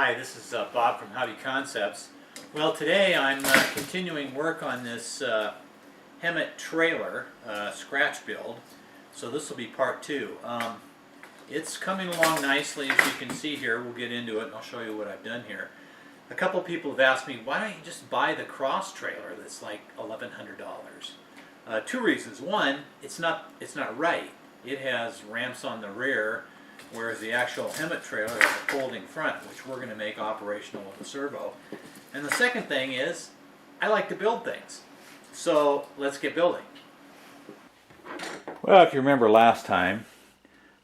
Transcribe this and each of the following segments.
Hi, this is Bob from Hobby Concepts. Well, today I'm continuing work on this Hemtt trailer scratch build. So this will be part two. It's coming along nicely, as you can see here. We'll get into it and I'll show you what I've done here. A couple people have asked me, why don't you just buy the cross trailer that's like $1,100? Two reasons. One, it's not right. It has ramps on the rear, whereas the actual Hemtt trailer has a folding front, which we're going to make operational with the servo. And the second thing is, I like to build things. So let's get building. Well, if you remember last time,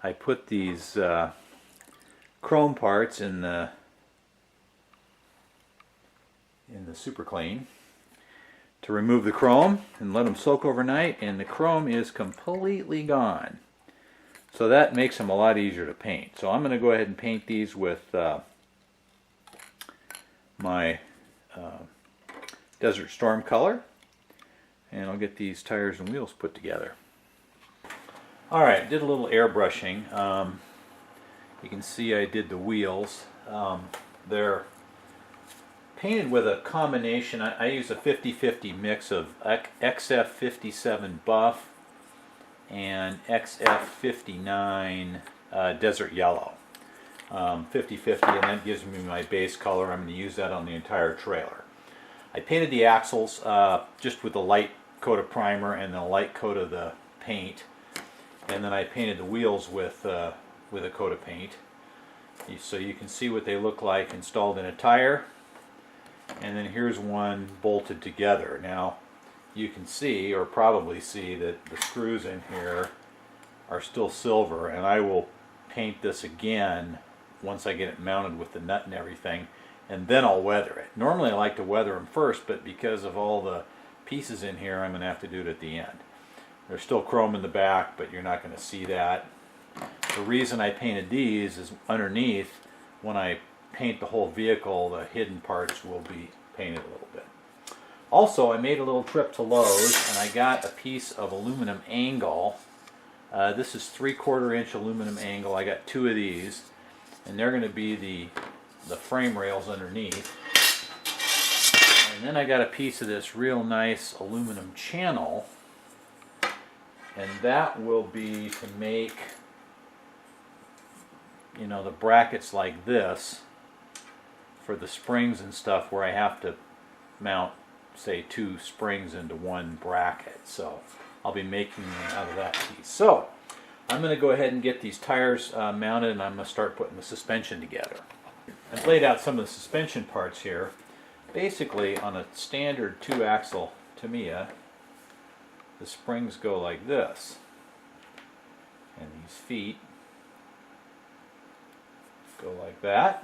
I put these chrome parts in the super clean to remove the chrome and let them soak overnight, and the chrome is completely gone. So that makes them a lot easier to paint. So I'm going to go ahead and paint these with my Desert Storm color, and I'll get these tires and wheels put together. Alright, did a little airbrushing. You can see I did the wheels. They're painted with a combination. I use a 50-50 mix of XF57 buff and XF59 desert yellow. 50-50, and that gives me my base color. I'm going to use that on the entire trailer. I painted the axles just with a light coat of primer and then a light coat of the paint, and then I painted the wheels with a coat of paint, so you can see what they look like installed in a tire. And then here's one bolted together. Now you can see, or probably see, that the screws in here are still silver, and I will paint this again once I get it mounted with the nut and everything, and then I'll weather it. Normally I like to weather them first, but because of all the pieces in here, I'm going to have to do it at the end. There's still chrome in the back, but you're not going to see that. The reason I painted these is underneath, when I paint the whole vehicle, the hidden parts will be painted a little bit. Also, I made a little trip to Lowe's and I got a piece of aluminum angle. This is 3/4 inch aluminum angle. I got two of these, and they're going to be the frame rails underneath. And then I got a piece of this real nice aluminum channel, and that will be to make, you know, the brackets like this for the springs and stuff, where I have to mount, say, 2 springs into one bracket. So I'll be making out of that piece. So I'm going to go ahead and get these tires mounted, and I'm going to start putting the suspension together. I've laid out some of the suspension parts here. Basically, on a standard 2-axle Tamiya, the springs go like this, and these feet go like that.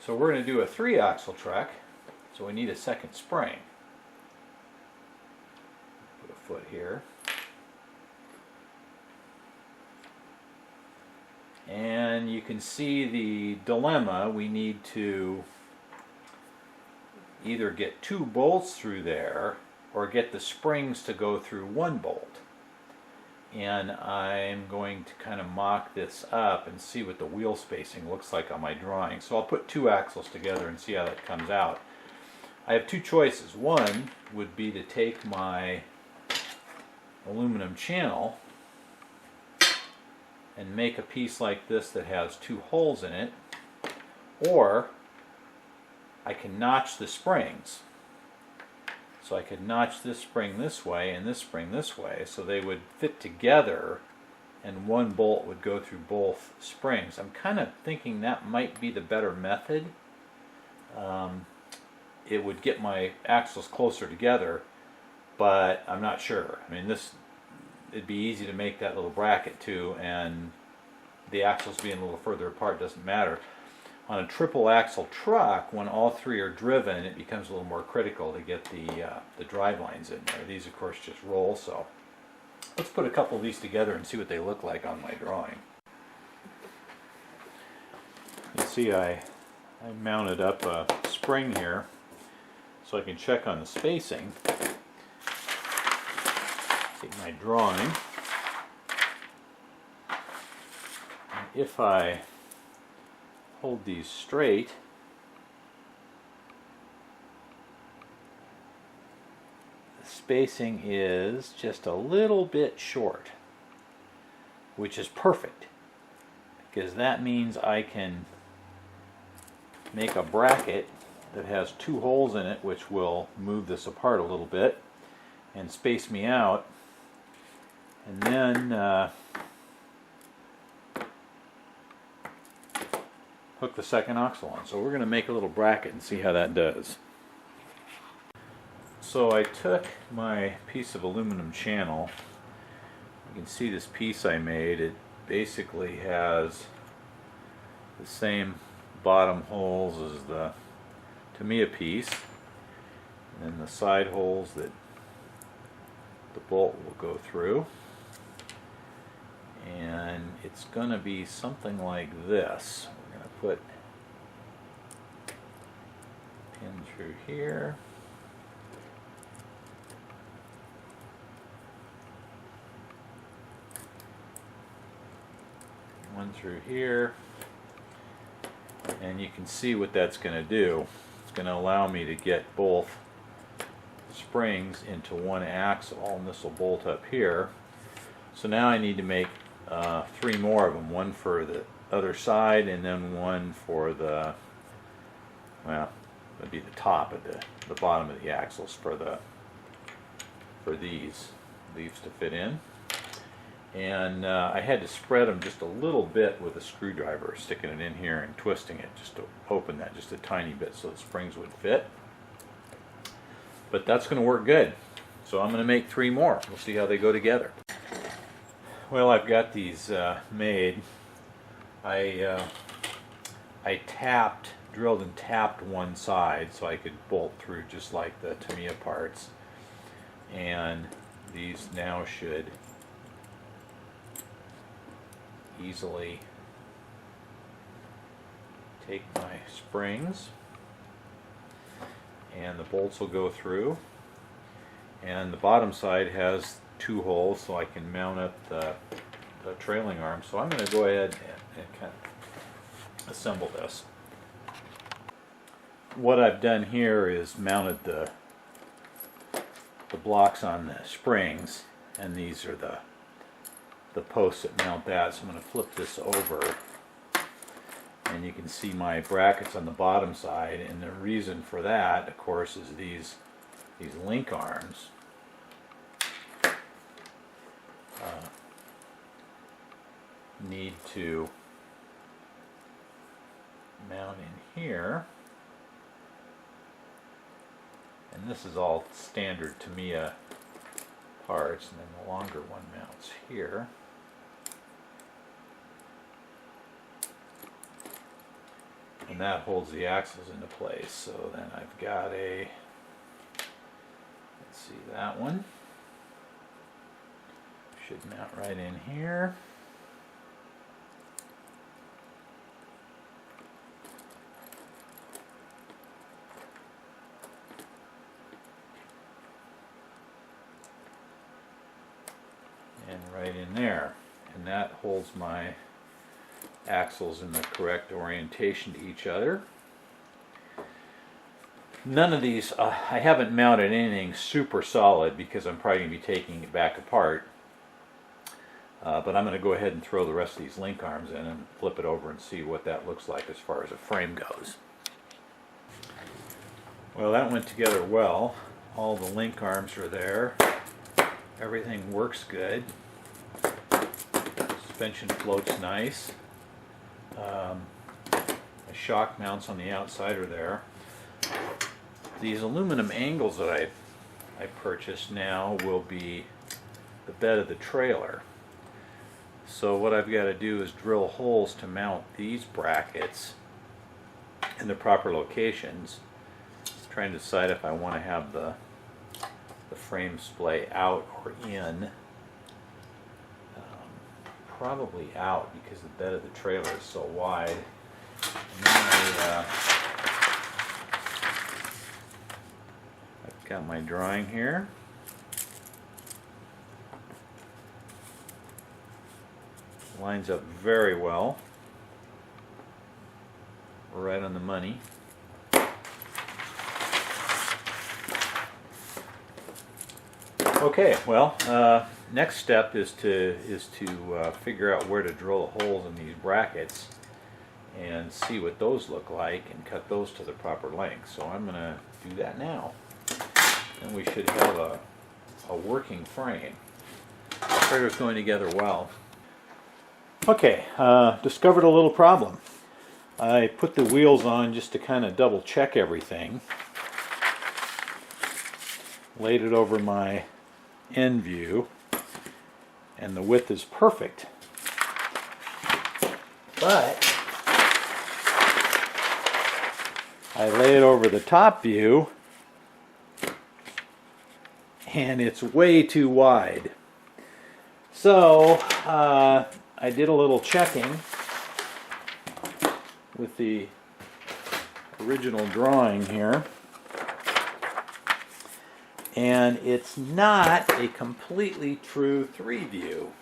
So we're going to do a 3-axle truck, so we need a second spring. Put a foot here. And you can see the dilemma. We need to either get 2 bolts through there or get the springs to go through 1 bolt. And I'm going to kind of mock this up and see what the wheel spacing looks like on my drawing. So I'll put 2 axles together and see how that comes out. I have 2 choices. One would be to take my aluminum channel and make a piece like this that has 2 holes in it, or I can notch the springs. So I could notch this spring this way and this spring this way, so they would fit together and 1 bolt would go through both springs. I'm kind of thinking that might be the better method. It would get my axles closer together, but I'm not sure. I mean, it'd be easy to make that little bracket too, and the axles being a little further apart doesn't matter. On a 3-axle truck, when all 3 are driven, it becomes a little more critical to get the drive lines in there. These, of course, just roll. So let's put a couple of these together and see what they look like on my drawing. You see, I mounted up a spring here so I can check on the spacing. Take my drawing if I hold these straight, the spacing is just a little bit short, which is perfect, because that means I can make a bracket that has 2 holes in it, which will move this apart a little bit and space me out, and then hook the second oxle on. So we're going to make a little bracket and see how that does. So I took my piece of aluminum channel. You can see this piece I made. It basically has the same bottom holes as the Tamiya piece, and then the side holes that the bolt will go through, and it's going to be something like this. We're going to put a pin through here, one through here, and you can see what that's going to do. It's going to allow me to get both springs into one axle, and this will bolt up here. So now I need to make 3 more of them, one for the other side and then one for the, well, that'd be the top of the bottom of the axles for these leaves to fit in. And I had to spread them just a little bit with a screwdriver, sticking it in here and twisting it just to open that just a tiny bit so the springs would fit. But that's going to work good. So I'm going to make 3 more. We'll see how they go together. Well, I've got these made. I drilled and tapped one side so I could bolt through just like the Tamiya parts. And these now should easily take my springs, and the bolts will go through, and the bottom side has 2 holes so I can mount up the trailing arm. So I'm going to go ahead and kind of assemble this. What I've done here is mounted the blocks on the springs, and these are the posts that mount that. So I'm going to flip this over, and you can see my brackets on the bottom side, and the reason for that, of course, is these link arms need to mount in here, and this is all standard Tamiya parts, and then the longer one mounts here. And that holds the axles into place. So then I've got a, let's see, that one should mount right in here. And right in there. And that holds my axles in the correct orientation to each other. None of these, I haven't mounted anything super solid because I'm probably going to be taking it back apart. But I'm going to go ahead and throw the rest of these link arms in and flip it over and see what that looks like as far as a frame goes. Well, that went together well. All the link arms are there. Everything works good. Suspension floats nice. The shock mounts on the outside are there. These aluminum angles that I purchased now will be the bed of the trailer. So what I've got to do is drill holes to mount these brackets in the proper locations. Trying to decide if I want to have the frame splay out or in. Probably out because the bed of the trailer is so wide. And then I've got my drawing here. lines up very well. We're right on the money. Okay, well, next step is to figure out where to drill the holes in these brackets and see what those look like and cut those to the proper length. So I'm going to do that now. And we should have a working frame. The trailer's going together well. Okay, discovered a little problem. I put the wheels on just to kind of double check everything. Laid it over my end view, and the width is perfect. But I lay it over the top view, and it's way too wide. So I did a little checking with the original drawing here, and it's not a completely true 3 view.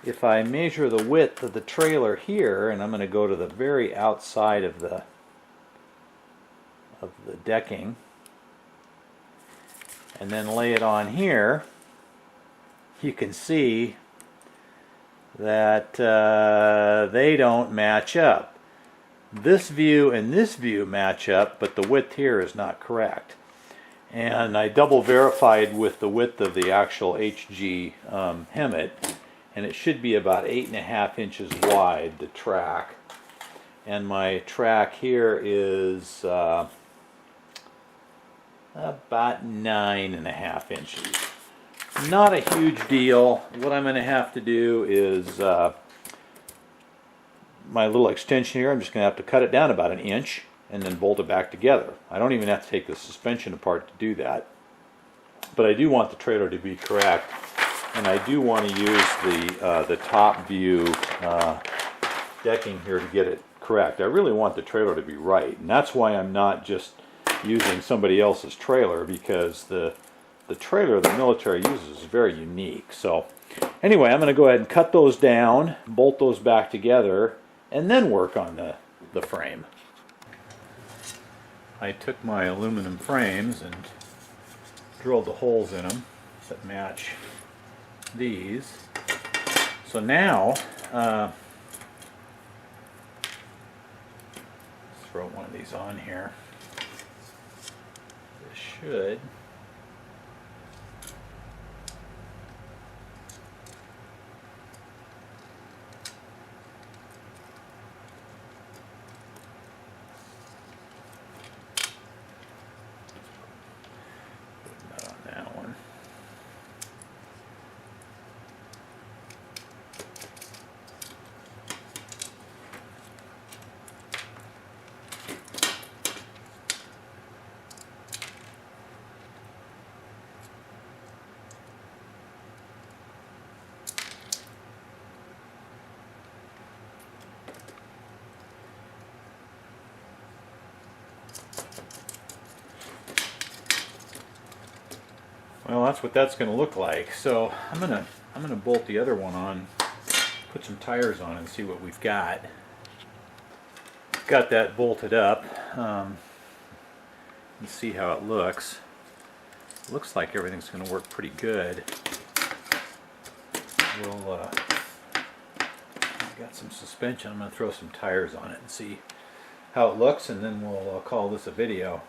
If I measure the width of the trailer here, and I'm going to go to the very outside of the decking, and then lay it on here, you can see that they don't match up. This view and this view match up, but the width here is not correct. And I double verified with the width of the actual HG Hemtt, and it should be about 8.5 inches wide, the track. And my track here is about 9.5 inches. Not a huge deal. What I'm going to have to do is my little extension here, I'm just going to have to cut it down about 1 inch and then bolt it back together. I don't even have to take the suspension apart to do that. But I do want the trailer to be correct, and I do want to use the top view decking here to get it correct. I really want the trailer to be right, and that's why I'm not just using somebody else's trailer, because the trailer the military uses is very unique. So anyway, I'm going to go ahead and cut those down, bolt those back together, and then work on the frame. I took my aluminum frames and drilled the holes in them that match these. So now, let's throw one of these on here. This should well, that's what that's going to look like. So I'm gonna bolt the other one on, put some tires on, and see what we've got. Got that bolted up. Let's see how it looks. Looks like everything's going to work pretty good. We'll got some suspension. I'm going to throw some tires on it and see how it looks, and then we'll call this a video.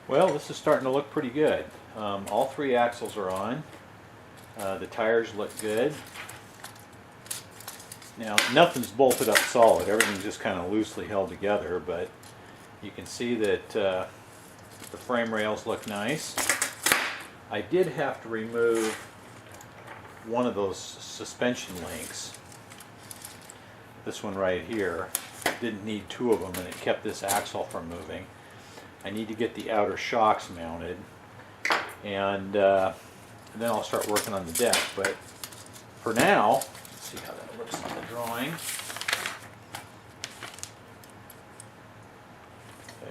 Well, this is starting to look pretty good. All 3 axles are on. The tires look good. Now, nothing's bolted up solid. Everything's just kind of loosely held together, but you can see that the frame rails look nice. I did have to remove one of those suspension links. This one right here. Didn't need 2 of them, and it kept this axle from moving. I need to get the outer shocks mounted, and then I'll start working on the deck. But for now, let's see how that looks on the drawing.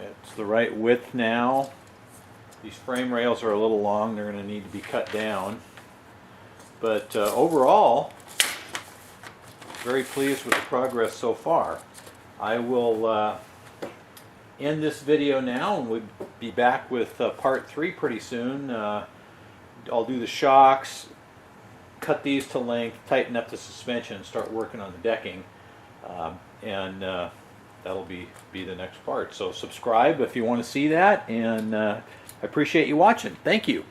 It's the right width now. These frame rails are a little long. They're going to need to be cut down. But overall, very pleased with the progress so far. I will end this video now, and we'll be back with part 3 pretty soon. I'll do the shocks, cut these to length, tighten up the suspension, and start working on the decking. And that'll be the next part. So subscribe if you want to see that, and I appreciate you watching. Thank you.